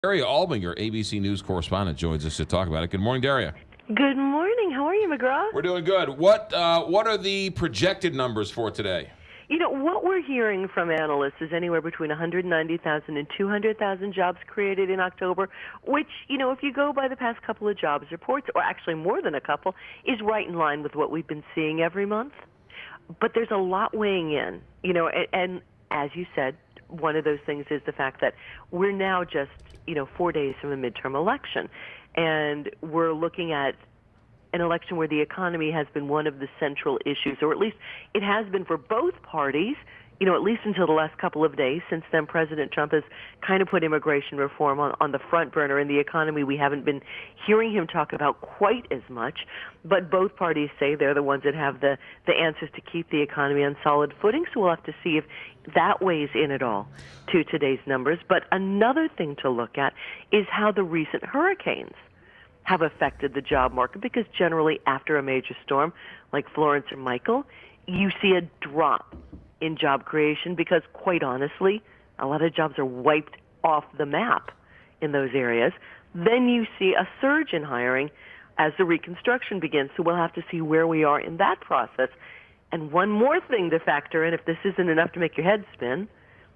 Daria Albinger, ABC News correspondent, joins us to talk about it. Good morning, Daria. Good morning. How are you, McGraw? We're doing good. What are the projected numbers for today? You know, what we're hearing from analysts is anywhere between 190,000 and 200,000 jobs created in October, which, you know, if you go by the past couple of jobs reports, or actually more than a couple, is right in line with what we've been seeing every month. But there's a lot weighing in, you know, and as you said, one of those things is the fact that we're now just, 4 days from a midterm election. And we're looking at an election where the economy has been one of the central issues, or at least it has been for both parties, at least until the last couple of days. Since then, President Trump has kind of put immigration reform on the front burner. In the economy, we haven't been hearing him talk about quite as much. But both parties say they're the ones that have the answers to keep the economy on solid footing. So we'll have to see if that weighs in at all to today's numbers. But another thing to look at is how the recent hurricanes have affected the job market, because generally after a major storm like Florence or Michael, you see a drop in job creation because, quite honestly, a lot of jobs are wiped off the map in those areas. Then you see a surge in hiring as the reconstruction begins. So we'll have to see where we are in that process. And one more thing to factor in, if this isn't enough to make your head spin,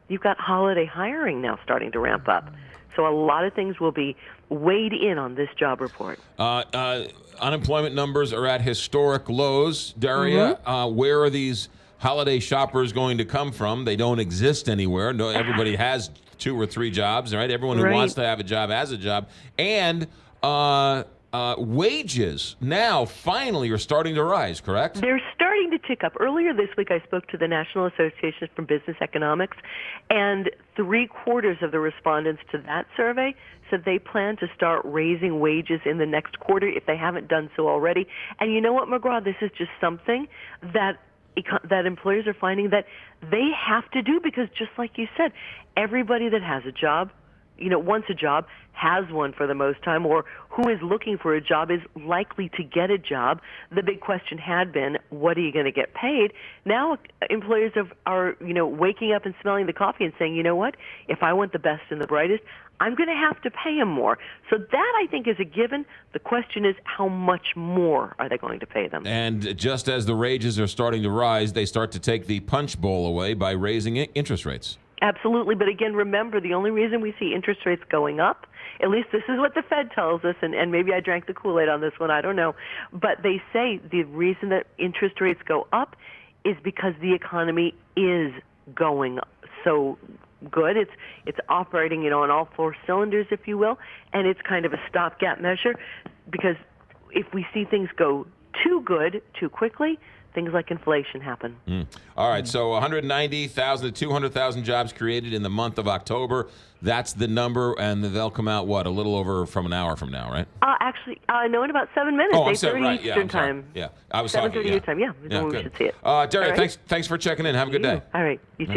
you've got holiday hiring now starting to ramp up. So a lot of things will be weighed in on this job report. Unemployment numbers are at historic lows. Daria, where are these holiday shoppers going to come from? They don't exist anywhere. No, everybody has 2 or 3 jobs, right? Everyone who wants to have a job has a job. And wages now finally are starting to rise, correct? They're starting to tick up. Earlier this week, I spoke to the National Association for Business Economics, and 3/4 of the respondents to that survey said they plan to start raising wages in the next quarter if they haven't done so already. And you know what, McGraw? This is just something that employers are finding that they have to do, because just like you said, everybody that has a job, wants a job, has one for the most time, or who is looking for a job is likely to get a job. The big question had been, what are you going to get paid? Now employers are waking up and smelling the coffee and saying, you know what, if I want the best and the brightest, I'm going to have to pay them more. So that, I think, is a given. The question is, how much more are they going to pay them? And just as the wages are starting to rise, they start to take the punch bowl away by raising interest rates. Absolutely. But again, remember, the only reason we see interest rates going up, at least this is what the Fed tells us, and maybe I drank the Kool-Aid on this one, I don't know, but they say the reason that interest rates go up is because the economy is going so good. It's operating, on all 4 cylinders, if you will, and it's kind of a stopgap measure, because if we see things go too good too quickly, things like inflation happen. All right, so 190,000 to 200,000 jobs created in the month of October. That's the number, and they'll come out, a little over from an hour from now, right? Actually, no, in about 7 minutes. Oh, 8:30 right. Eastern time. Yeah, I was 7:30 talking. Eastern time. Yeah, we should see it. Daria, right. thanks for checking in. Have a good day. All right, you too.